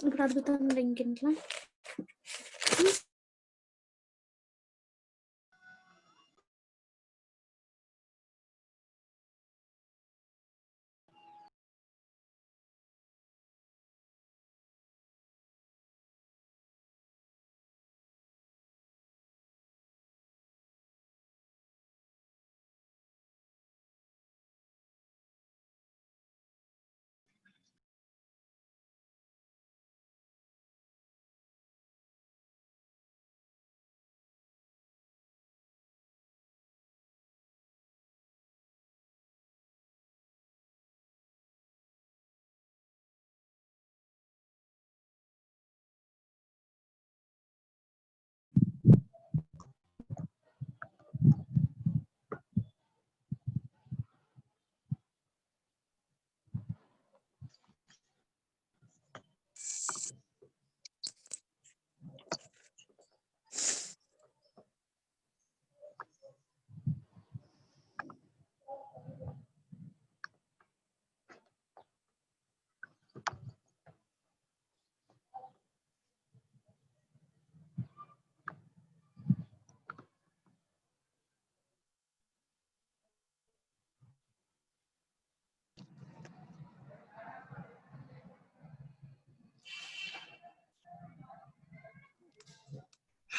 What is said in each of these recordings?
ఇప్పుడు అడుగుతాను లింక్ ఇంట్లో.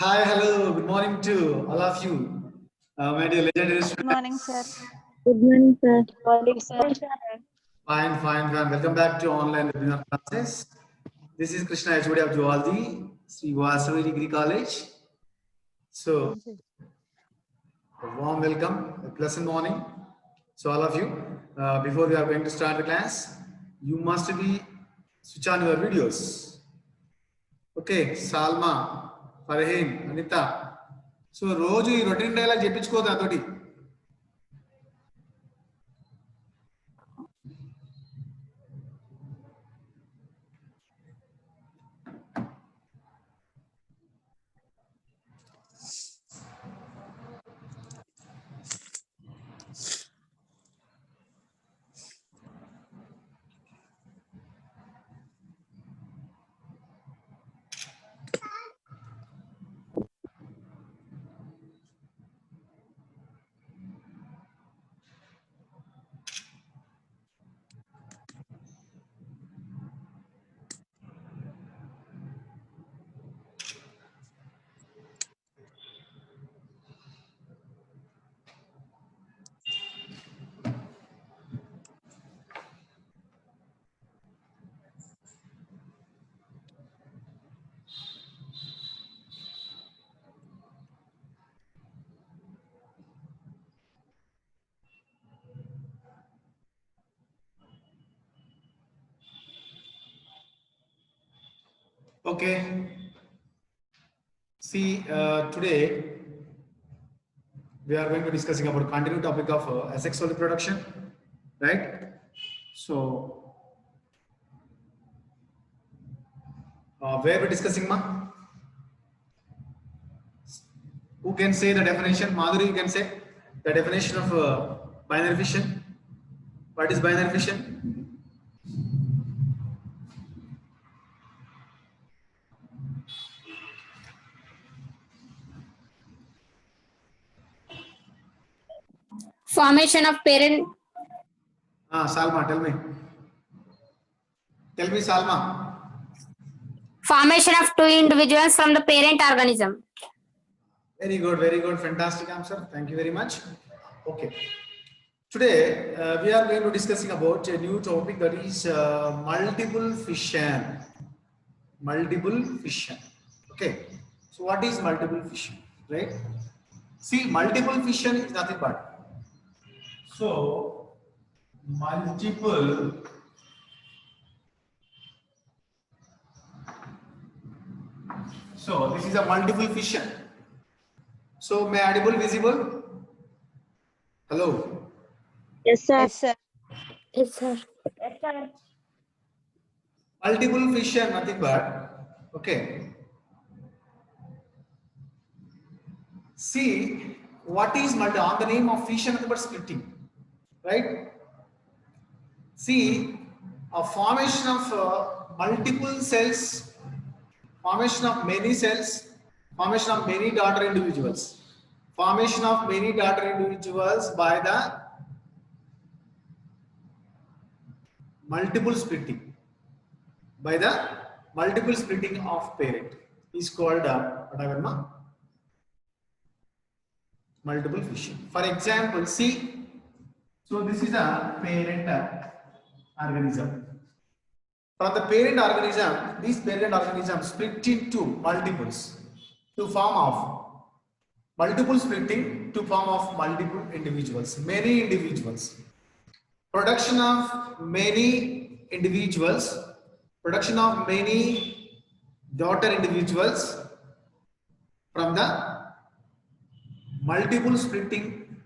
Hi, hello, good morning to all of you. My dear legendary students. Good morning, sir. Good morning, sir. Good morning, sir. Fine. Welcome back to online webinar classes. This is Krishna HOD of Zoology, Sri Vasavi Degree College. So, a warm welcome, a pleasant morning. So, all of you, before we are going to start the class, you must be switch on your videos. Okay, Salma, Farheen, Anita. So, రోజు ఈ routine dialogue చెప్పించుకోదు నాతోటి. Okay. See, today we are going to discussing about continued topic of asexual reproduction, right? So, where we discussing, ma? Who can say the definition? Madhuri, you can say the definition of binary fission. What is binary fission? Formation of parent. Salma, tell me. Tell me, Salma. Formation of two individuals from the parent organism. Very good, fantastic answer. Thank you very much. Okay. Today we are going to discussing about a new topic, that is multiple fission. Multiple fission. Okay. So what is multiple fission? Right? See, multiple fission is nothing but. So multiple So this is a multiple fission. So may audible visible? Hello. Yes, sir. Yes, sir. Yes, sir. Yes, sir. Multiple fission, nothing but. Okay. See, what is on the name of fission, nothing but splitting, right? See, a formation of multiple cells, formation of many cells, formation of many daughter individuals, formation of many daughter individuals by the multiple splitting, by the multiple splitting of parent is called multiple fission. For example, see, so this is a parent organism. From the parent organism, this parent organism split into multiples to form of multiple splitting to form of multiple individuals, many individuals. Production of many individuals, production of many daughter individuals from the multiple splitting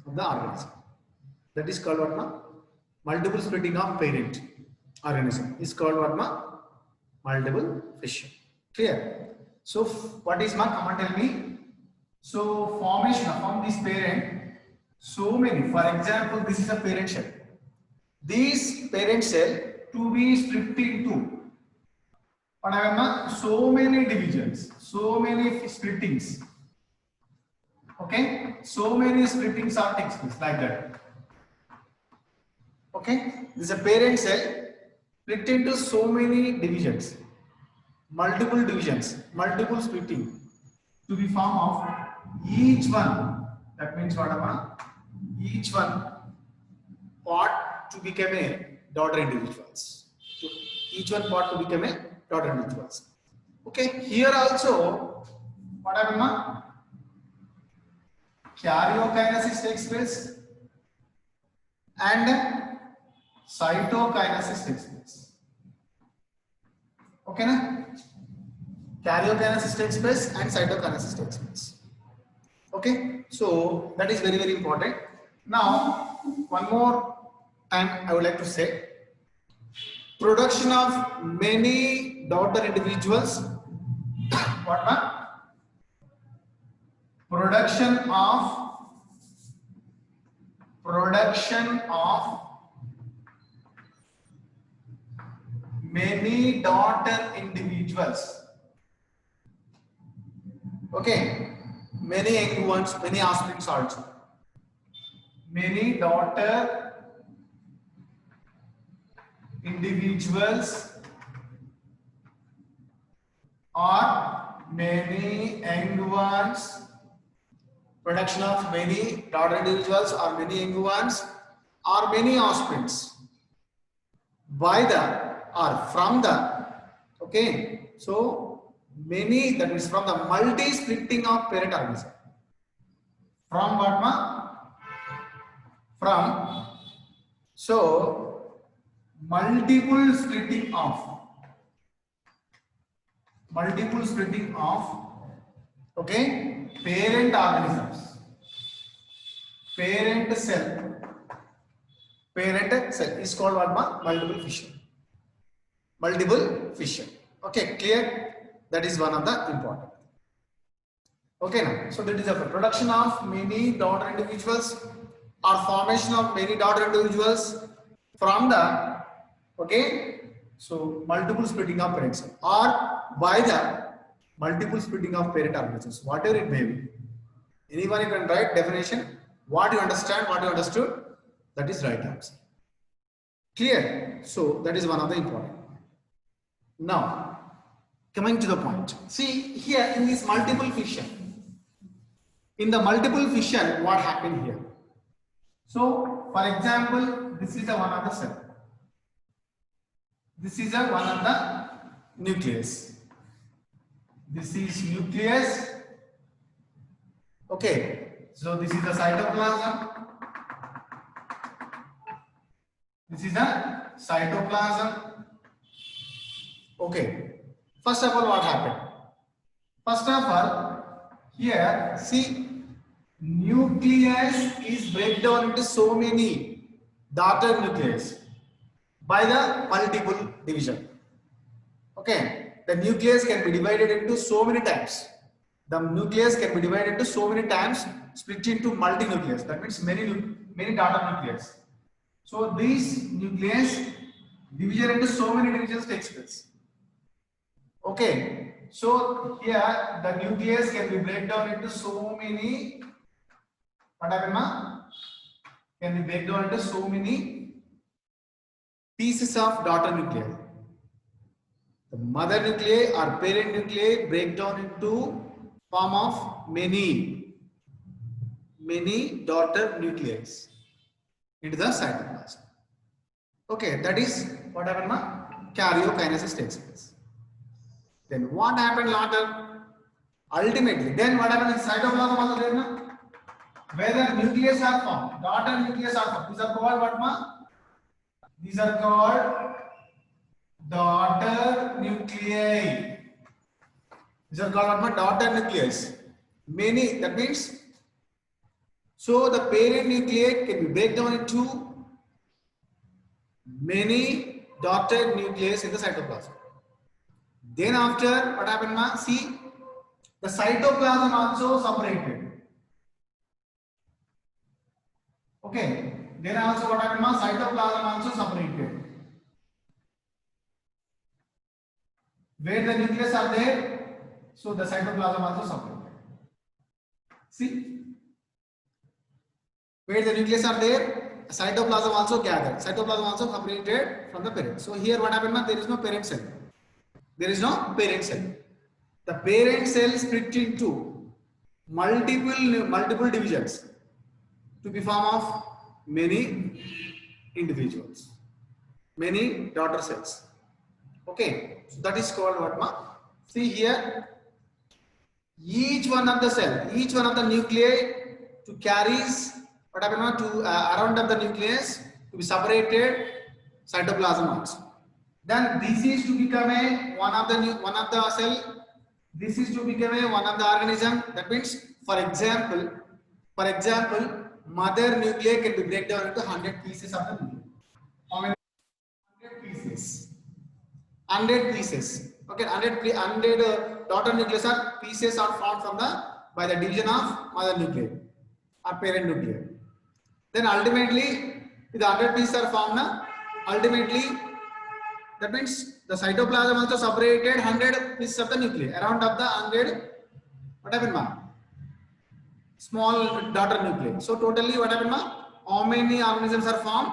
of the organism. That is called what, ma? Multiple splitting of parent organism is called what, ma? Multiple fission. Clear? So what is, ma? Come on, tell me. So formation from this parent, so many. For example, this is a parent cell. This parent cell to be split into so many divisions, so many splittings. Okay, so many splittings are takes place like that. Okay, this is a parent cell split into so many divisions, multiple divisions, multiple splitting to be form of each one. That means what? Each one part to become a daughter individuals. Each one part to become a daughter individuals. Okay, here also what happened? Karyokinesis takes place and cytokinesis takes place. Okay, na? Karyokinesis takes place and cytokinesis takes place. Okay, so that is very, very important. Now, one more time I would like to say, production of many daughter individuals. What, man? Production of many daughter individuals. Okay, many young ones, many offsprings also. Many daughter individuals or many young ones. Production of many daughter individuals or many young ones or many offsprings by the or from the, okay, so many, that is from the multi-splitting of parent organism. From what, ma? From, so multiple splitting of multiple splitting of, okay, parent organisms, parent cell is called what? Multiple fission. Multiple fission. Okay, clear? That is one of the important. Okay, now, so that is the production of many daughter individuals or formation of many daughter individuals from the, okay, so multiple splitting of parents or by the multiple splitting of parent organisms, whatever it may be. Anyone can write definition, what you understand, what you understood, that is right answer. Clear? So that is one of the important. Now, coming to the point. See here in this multiple fission. In the multiple fission, what happened here? So, for example, this is the one of the cell. This is a one of the nucleus. This is nucleus. Okay. So this is the cytoplasm. This is the cytoplasm. Okay. First of all, what happened? First of all, here, see, nucleus is break down into so many daughter nucleus by the multiple division. Okay, the nucleus can be divided into so many times. The nucleus can be divided into so many times, split into multi-nucleus. That means many daughter nucleus. So this nucleus division into so many divisions takes place. Okay. So here the nucleus can be break down into so many, what happened, ma? Can be break down into so many pieces of daughter nuclei. The mother nuclei or parent nuclei break down into form of many daughter nuclei into the cytoplasm. Okay, that is what happened, ma? Karyokinesis takes place. Then what happened later? Ultimately, then what happened in cytoplasm also there, na? Whether nucleus are formed, daughter nucleus are formed. These are called what, ma? These are called daughter nuclei. These are called what, ma? Daughter nucleus. Many, that means, so the parent nuclei can be break down into many daughter nucleus in the cytoplasm. Then after, what happened, ma? See, the cytoplasm also separated. Okay. Then also what happened, ma? Cytoplasm also separated. Where the nucleus are there, so the cytoplasm also separated. See, where the nucleus are there, cytoplasm also gathered. Cytoplasm also separated from the parent. So here what happened, ma? There is no parent cell. There is no parent cell. The parent cell split into multiple divisions to be form of many individuals, many daughter cells. Okay, so that is called what, ma? See here, each one of the cell, each one of the nuclei to carries what happened, ma? To around of the nucleus to be separated cytoplasm also. Then this is to become a one of the cell. This is to become a one of the organism. That means, for example, mother nuclei can be break down into 100 pieces of the nuclei. How many? 100 pieces. 100 pieces. Okay, 100 daughter nucleus are pieces are formed from by the division of mother nuclei or parent nuclei. Then ultimately, the 100 pieces are formed. Ultimately, that means the cytoplasm also separated 100 pieces of the nuclei. Around of the 100, what happened, ma? Small daughter nuclei. So totally what happened, ma? How many organisms are formed?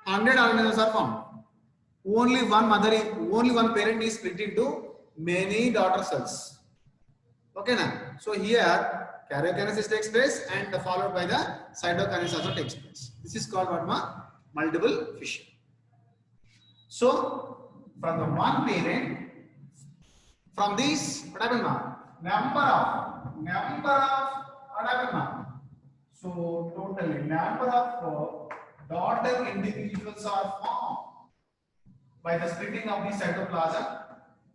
100 organisms are formed. Only one parent is split into many daughter cells. Okay, na? So here karyokinesis takes place and followed by the cytokinesis also takes place. This is called what, ma? Multiple fission. So from the one parent, from this, what happened, ma? Number of what happened, ma? So totally number of daughter individuals are formed by the splitting of the cytoplasm.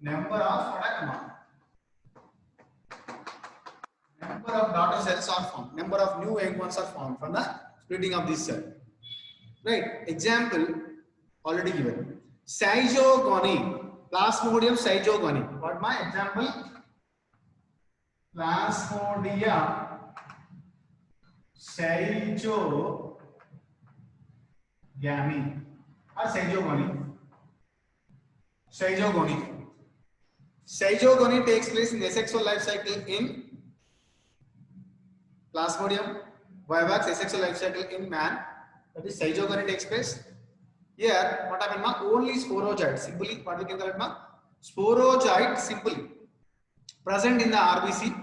Number of number of daughter cells are formed. Number of new egg ones are formed from the splitting of this cell. Right? Example already given. Zygogony. Plasmodium zygogony. What my example? Plasmodium zygogamy or zygogony. Zygogony takes place in the asexual life cycle in Plasmodium vivax, asexual life cycle in man. That is zygogony takes place. Here, what happened? Only sporozoid. Simply, what we can call it? Sporozoid simply present in the RBC.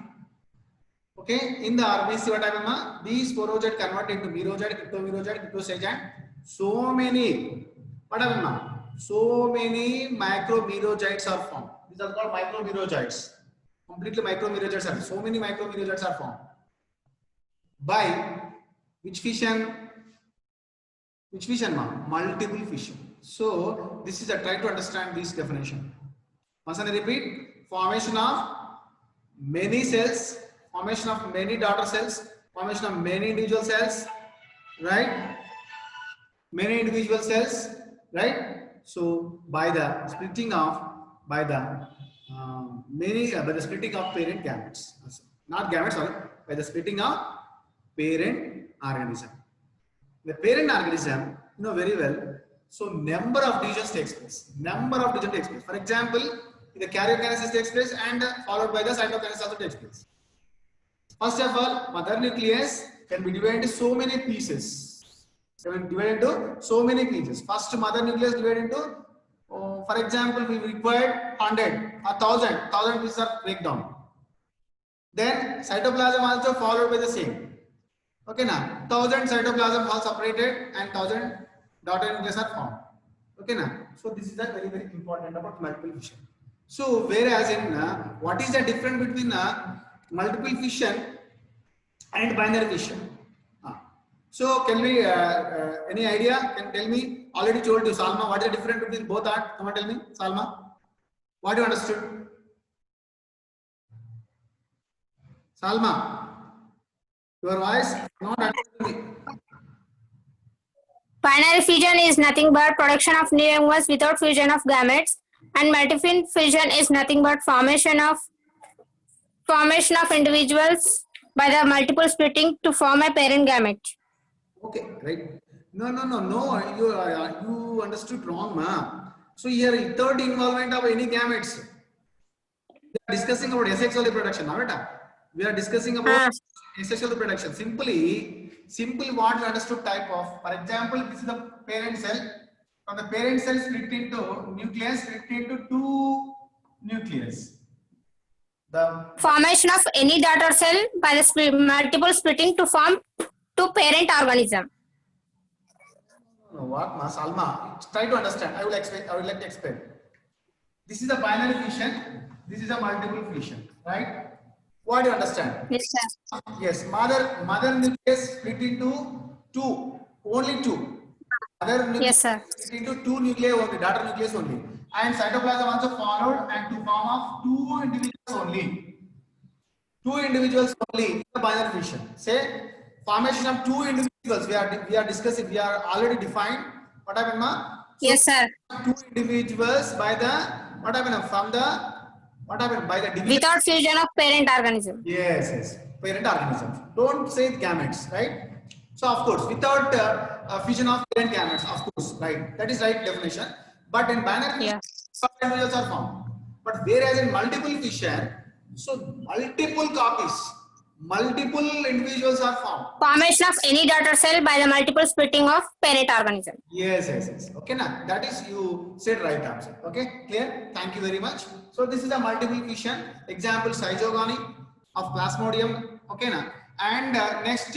Okay, in the RBC, what happened? These sporozoid convert into merozoid, cryptomerozoid, cryptocytoid. So many. What happened? So many micromerozoids are formed. These are called micromerozoids. Completely micromerozoids are. So many micromerozoids are formed. By which fission? Which fission, ma'am? Multiple fission. So this is a try to understand this definition. Once again, repeat: formation of many cells, formation of many daughter cells, formation of many individual cells, right? Many individual cells, right? So by the splitting of by the splitting of parent gametes, not gametes, sorry, by the splitting of parent organism. The parent organism, you know very well. So number of divisions takes place. Number of divisions takes place. For example, the karyokinesis takes place and followed by the cytokinesis also takes place. First of all, mother nucleus can be divided into so many pieces. First mother nucleus divided into, for example, we required 100, 1000 pieces are breakdown. Then cytoplasm also followed by the same. Okay, now 1000 cytoplasm all separated and 1000 daughter nucleus are formed. Okay, now so this is a very important about multiple fission. So whereas in what is the difference between multiple fission and binary fission? So can we any idea? Can tell me? Already told you, Salma. What is the difference between both are? Come on, tell me, Salma. What you understood? Salma. Your voice not understanding. Binary fission is nothing but production of new young ones without fusion of gametes, and multiple fission is nothing but formation of individuals by the multiple splitting to form a parent gamete. Okay, right. No. You understood wrong, ma. So here, third involvement of any gametes. We are discussing about asexual reproduction, now. We are discussing about asexual reproduction. Simply what we understood type of. For example, this is the parent cell. From the parent cell split into nucleus, split into two nucleus. The formation of any daughter cell by the multiple splitting to form two parent organism. No, what, ma, Salma? Try to understand. I would like to explain. This is a binary fission. This is a multiple fission, right? What do you understand? Yes, sir. Yes, mother nucleus split into two, only two. Mother nucleus Yes, sir. split into two nuclei only, daughter nucleus only. And cytoplasm also followed and to form of two individuals only. Two individuals only in the binary fission. Say formation of two individuals. We are discussing. We are already defined. What happened, ma? So yes, sir. Two individuals by the what happened from the. What happened by the division? Without fusion of parent organism. Yes. Parent organisms. Don't say gametes, right? So of course, without fusion of parent gametes, of course, right? That is right definition. But in binary fission, individuals are formed. But whereas in multiple fission, so multiple copies, multiple individuals are formed. Formation of any daughter cell by the multiple splitting of parent organism. Yes. Okay, now that is you said right answer. Okay, clear? Thank you very much. So this is a multiple fission. Example, zygogony of Plasmodium. Okay, now and next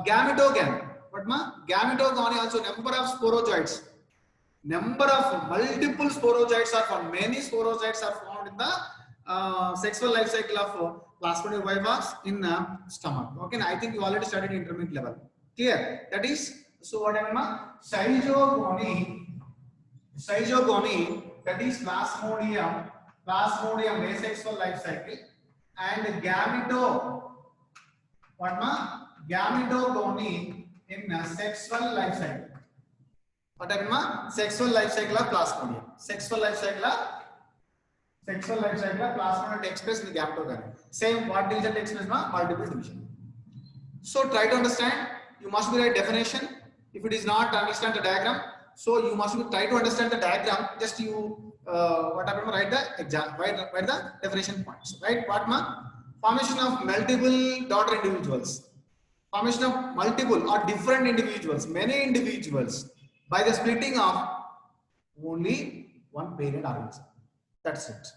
gametogamy. What ma? Gametogony also number of sporozoids. Number of multiple sporozoids are formed. Many sporozoids are formed in the sexual life cycle of Plasmodium vivax in stomach. Okay, now I think you already studied intermediate level. Clear? That is so. What I mean, zygogony. That is Plasmodium Plasmodium asexual life cycle, and gametogony in a sexual life cycle. What happened? Sexual life cycle of Plasmodium. Sexual life cycle of Plasmodium takes place in the gametogony. Same, what division takes place? Multiple division. So try to understand. You must be write definition. If it is not understand the diagram, so you must be try to understand the diagram. Just you what happened? Write the exam. Write the definition points. Right? What formation of multiple daughter individuals. Formation of multiple or different individuals, many individuals, by the splitting of only one parent organism. That's it.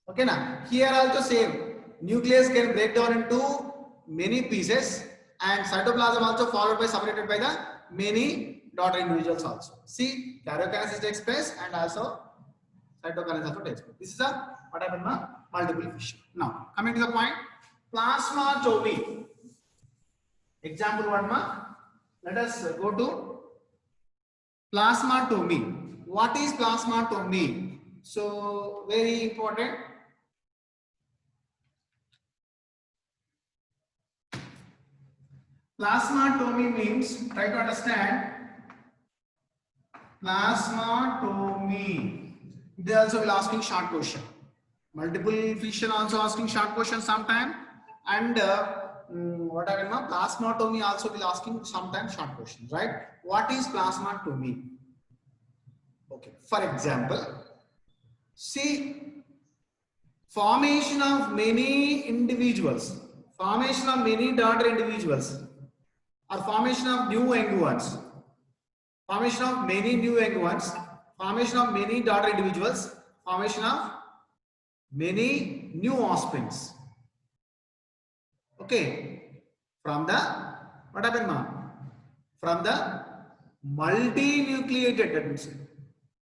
Okay, now here also same. Nucleus can break down into many pieces, and cytoplasm also followed by separated by the many daughter individuals also. See, karyokinesis takes place and also cytokinesis also takes place. This is a what happened na multiple fission. Now coming to the point, plasmatomy. Example one ma. Let us go to plasmatomy. What is plasmatomy? So very important. Plasmatomy means, try to understand. Plasmatomy. They also will asking short question. Multiple fission also asking short question sometime, and what I mean, plasmatomy also will asking sometimes short questions, right? What is plasmatomy? Okay, for example, see, formation of many individuals, formation of many daughter individuals, or formation of new young ones, formation of many new young ones, formation of many daughter individuals, formation of many new offsprings. Okay, from the what happened now? From the multinucleated, that means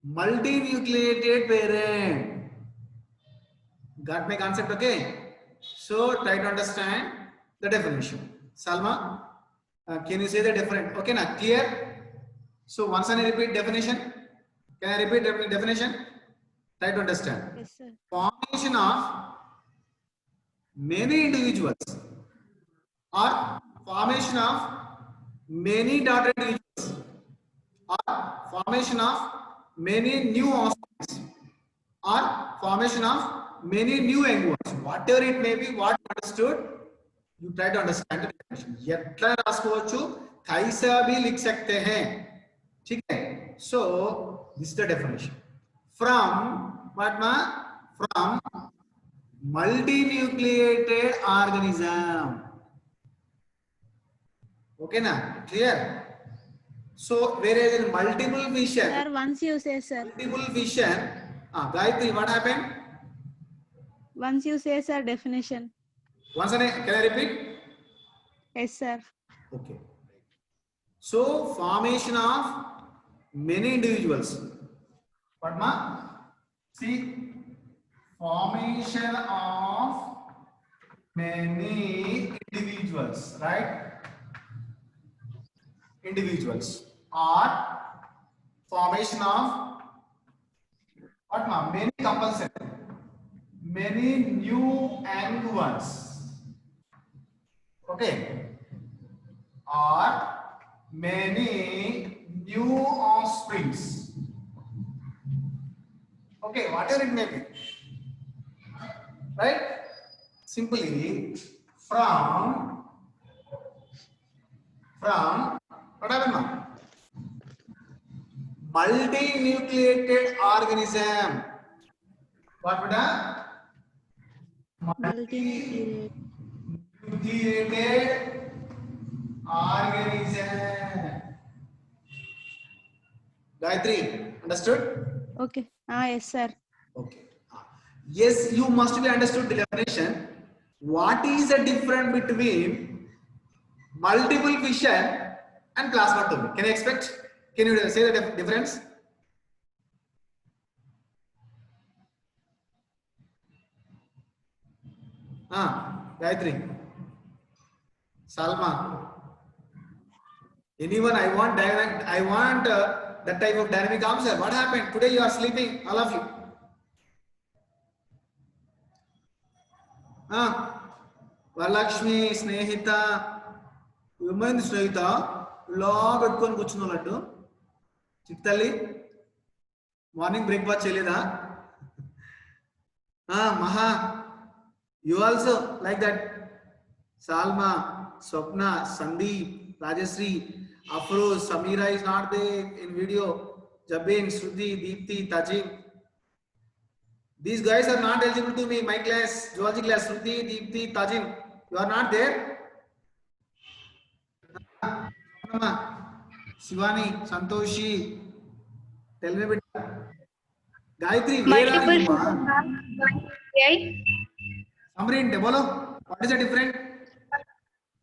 multinucleated parent. Got my concept? Okay, so try to understand the definition. Salma, can you say the different? Okay, now clear? So once I repeat definition. Can I repeat definition? Try to understand. Yes, sir. Formation of many individuals or formation of many daughter individuals or formation of many new offspring or formation of many new young ones. Whatever it may be, what understood, you try to understand the definition. यत्ला रास्कोचु कैसा भी लिख सकते हैं, ठीक है? So this is the definition. From what ma? From multinucleated organism. Okay na? Clear? So whereas in multiple fission, Sir, once you say, sir. multiple fission, Gayatri, what happened? Once you say, sir, definition. Once again, can I repeat? Yes, sir. Okay. So formation of many individuals. What ma? See, formation of many individuals, right? Individuals, or formation of what ma? Many compulsory, many new young ones. Okay, or many new offsprings. Okay, whatever it may be, right? Simply from what happened now? Multinucleated organism. What would have? Multinucleated. Nucleated organism. Gayatri, understood? Okay. Yes, sir. Okay. Yes, you must be understood the definition. What is the difference between multiple fission and plasmatomy? Can you expect? Can you say the difference? Gayatri, Salma, anyone? I want dynamic. I want that type of dynamic answer. What happened today? You are sleeping, all of you. Varalakshmi Snehitha ఏమైంది స్నేహిత ఇలా పెట్టుకొని కూర్చున్నట్టు చిత్తల్లి morning breakfast చేయలేదా Maha you also like that Salma Swapna Sandeep Rajashree Afroz Sameera is not there in video Jabin Shruti Deepti Tajim these guys are not eligible to be my class zoology class Shruti Deepti Tajim you are not there Shivani Santoshi tell me beta Gayatri where are you Samrin bolo what is the difference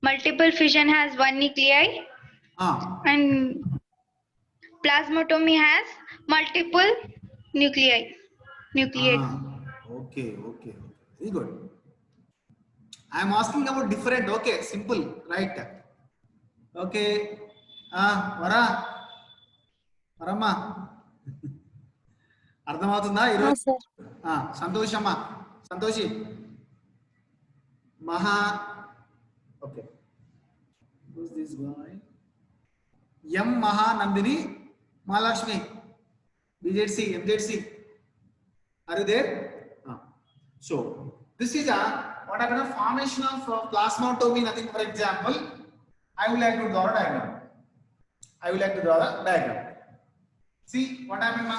multiple fission has one nuclei and plasmatomy has multiple nuclei. Okay. Very good. I am asking about different. Okay, simple, right? Okay. Varama. అర్థమవుతుందా ఈరోజు సంతోషమ్మా సంతోషి మహా okay who's this guy M Maha Nandini Mahalakshmi BZC MZC are you there so this is a what happened a formation of plasmatomy nothing for example I would like to draw a diagram see what happened ma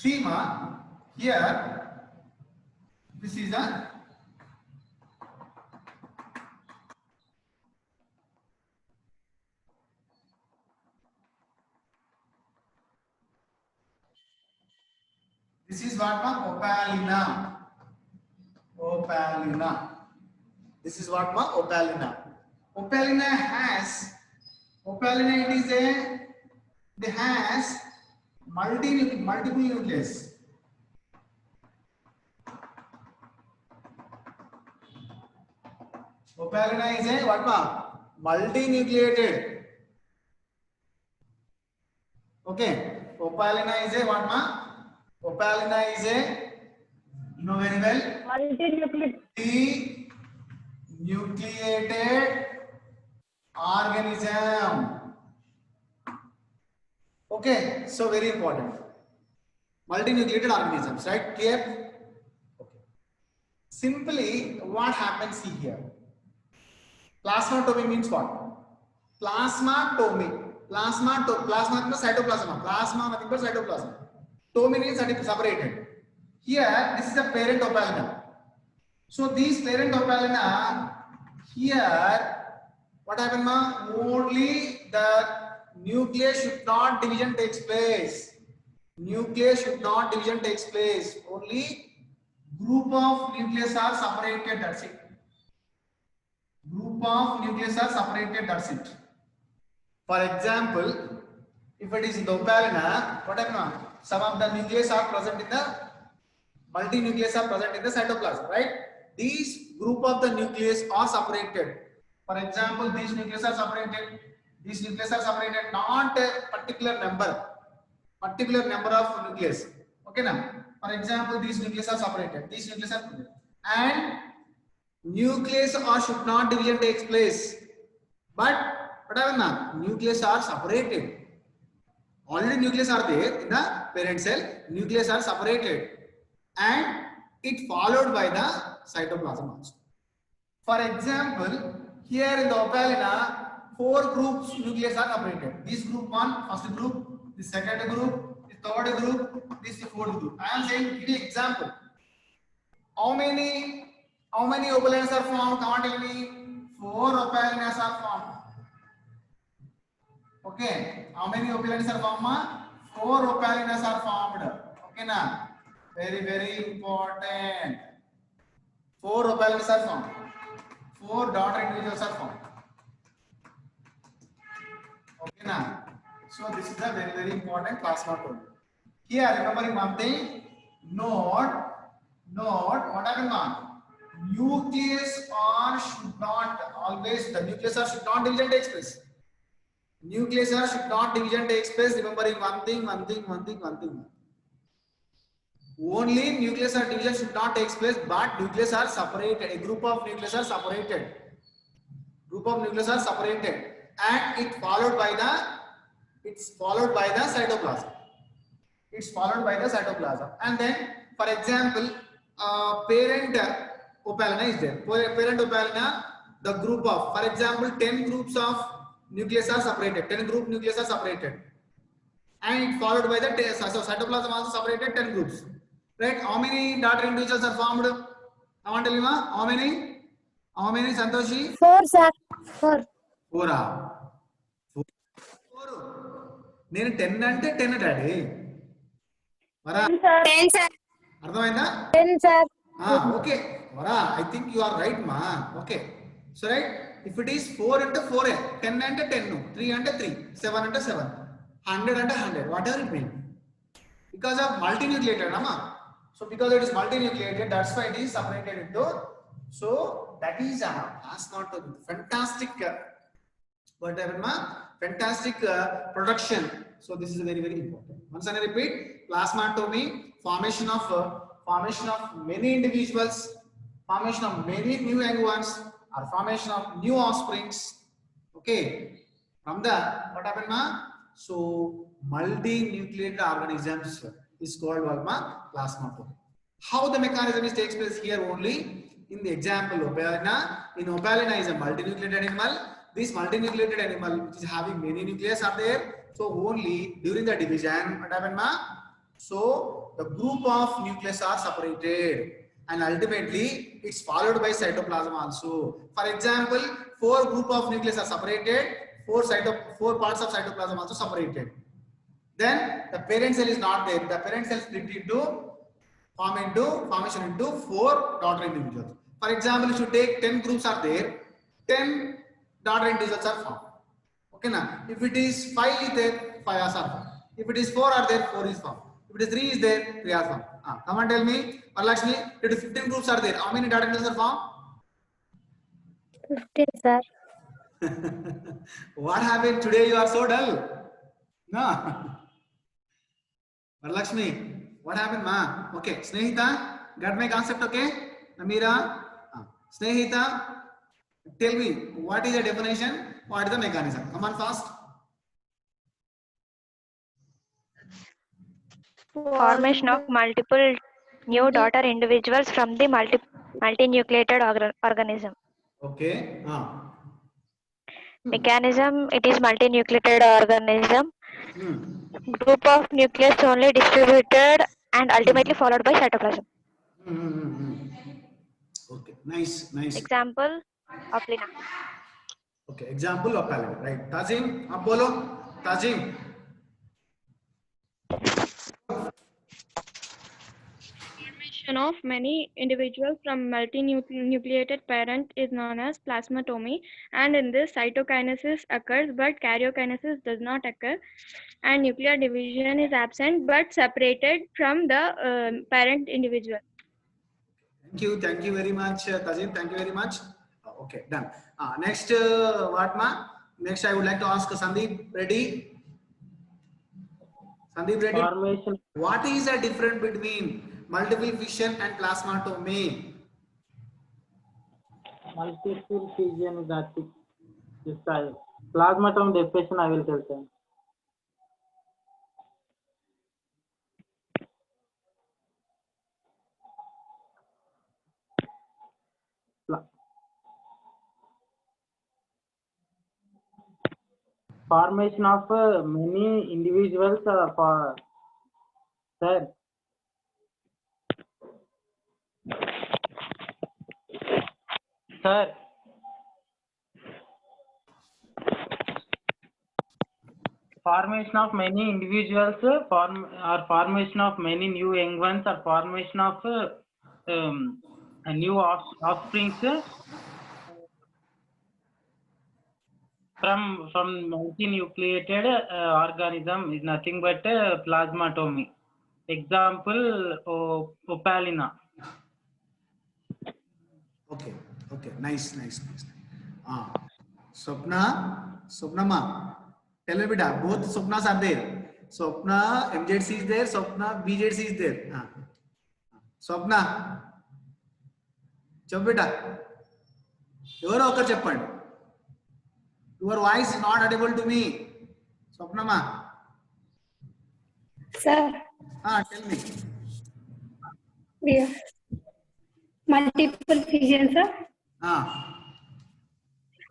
see ma here this is a this is what ma opalina this is what ma opalina it is a it has multiple nucleus opalina is a what ma multinucleated okay opalina is a what ma opalina is a you know very well multinucleated organism okay so very important multinucleated organisms right clear okay simply what happens here plasmatomy means what plasmatomy plasma means cytoplasm plasma nothing but cytoplasm tomy means separated here this is the parent opalina so these parent opalina here what happened ma only the nucleus should not division takes place only group of nucleus are separated that's it for example if it is in the opalina what happened some of the nucleus are present in the multinucleus are present in the cytoplasm right these group of the nucleus are separated for example these nucleus are separated not a particular number of nucleus okay now for example these nucleus are separated and nucleus or should not division takes place but what happened now nucleus are separated already nucleus are there in the parent cell nucleus are separated and it followed by the cytoplasm also for example here in the opalina 4 groups nucleus are separated this group 1 first group the second group the third group this the fourth group I am saying give an example how many opalinas are formed come on tell me 4 opalinas are formed okay how many opalinas are formed 4 opalinas are formed okay na very important 4 opalinas are formed 4 daughter individuals are formed okay na so this is a very important plasmatomy here remembering one thing note what happened now nucleus or should not always the nucleus or should not division takes place nucleus should not division takes place. Remembering one thing. Only nucleus division should not take place, but nucleus are separated. A group of nucleus are separated. And it's followed by the cytoplasm. And then, for example, parent opalina is there. Parent opalina, the group of, for example, 10 groups of nucleus are separated. 10 group nucleus are separated, and followed by the cytoplasm also separated 10 groups. Right? How many daughter individuals are formed? I want to tell you, how many? How many, Santoshi? 4, sir. 4. 4. 4. నేను 10 అంటే 10 daddy. వరా 10, sir. అర్థమైందా? 10, sir. Okay. Vara, I think you are right, ma. Okay. So right, if it is 4 into 4, 10 into 10, 3 into 3, 7 into 7, 100 into 100, whatever it means. Because of multinucleated, nama. So because it is multinucleated, that's why it is separated into. So that is that's not a fantastic, whatever, ma, fantastic production. So this is very, very important. Once again, I repeat: plasmatomy, formation of many individuals, formation of many new young ones, or formation of new offsprings. Okay, from the what happened, ma? So multinucleated organisms is called what, ma? Plasmatomy. How the mechanism takes place here only in the example opalina. In opalina is a multinucleated animal. This multinucleated animal which is having many nucleus are there. So only during the division, what happened, ma? So the group of nucleus are separated, and ultimately it's followed by cytoplasm also. For example, 4 group of nucleus are separated, 4 parts of cytoplasm also separated. Then the parent cell is not there. The parent cell split into formation into 4 daughter individuals. For example, if you take 10 groups are there, 10 daughter individuals are formed. Okay, now if it is 5 is there, 5 are formed. If it is 4 are there, 4 is formed. If it is 3 is there, 3 are formed. Come on, tell me, Varalakshmi, if it is 15 groups are there, how many daughter individuals are formed? 15, sir. What happened today? You are so dull. No. Varalakshmi, what happened, ma? Okay, Snehita, got my concept, okay? Namira, Snehita, tell me, what is the definition? What is the mechanism? Come on, fast. Formation of multiple new daughter individuals from the multinucleated organism. Okay. Mechanism, it is multinucleated organism. Group of nucleus only distributed and ultimately followed by cytoplasm. Okay, nice. Example, opalina. Okay, example opalina, right? Tazim, Apollo, Tazim. Formation of many individuals from multinucleated parent is known as plasmatomy, and in this cytokinesis occurs but karyokinesis does not occur, and nuclear division is absent but separated from the parent individual. Thank you very much, Tazim. Thank you very much. Okay, done. Next, what, ma? Next, I would like to ask Sandeep Reddy. Sandeep Reddy, formation. What is the difference between multiple fission and plasmatomy? Multiple fission is nothing. This time, plasmatomy definition I will tell them. Formation of many individuals for sir. Sir. Formation of many individuals, formation of many new young ones, or formation of new offsprings from multinucleated organism is nothing but plasmatomy. Example, opalina. Okay, nice. Swapna ma. Tell me, beta. Both Swapnas are there. Swapna MZC is there. Swapna BZC is there. Swapna. Chap beta. Evaro okar cheppandi. Your voice is not audible to me. Swapna ma. Sir, Tell me. yeah. Multiple fission, sir.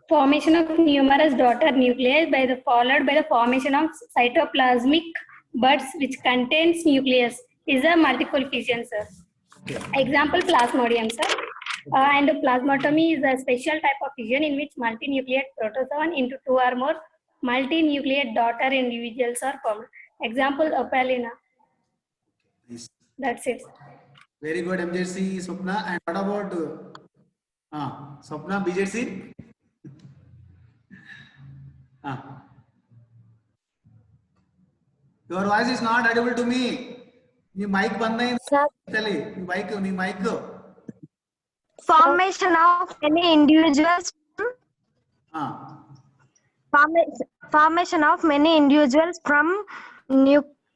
Formation of numerous daughter nuclei followed by the formation of cytoplasmic buds which contains nucleus is a multiple fission, sir. Okay. Example, plasmodium, sir. And plasmatomy is a special type of fission in which multinucleate protozoan into two or more multinucleate daughter individuals are formed. Example, opalina. Nice. That's it. Very good, MJC, Swapna. And what about Swapna, BJC? Your voice is not audible to me. Your mic banda hai. Mic. Formation of many individuals. Formation of many individuals from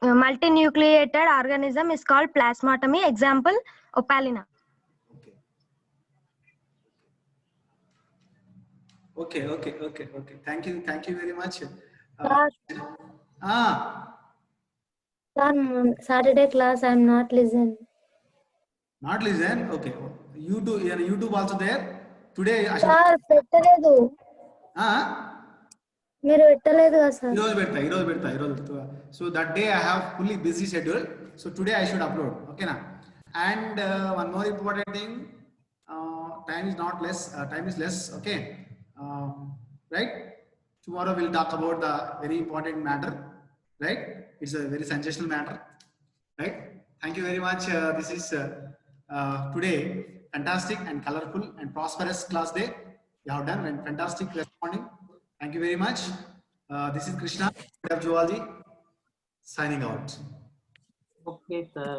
multinucleated organism is called plasmatomy. Example, opalina. Okay. Thank you very much. Saturday class I'm not listen. Not listen. Okay. YouTube also there. Today I should. Sir, పెట్టలేదు. మీరు పెట్టలేదు కదా sir. ఈరోజు పెడతా. So that day I have fully busy schedule. So today I should upload. Okay na. And one more important thing. Time is not less. Time is less. Okay. Right. Tomorrow we'll talk about the very important matter. Right. It's a very sensational matter. Right. Thank you very much. This is today fantastic and colorful and prosperous class day. You have done fantastic responding. Thank you very much. This is Krishna of Zoology signing out. Okay, sir.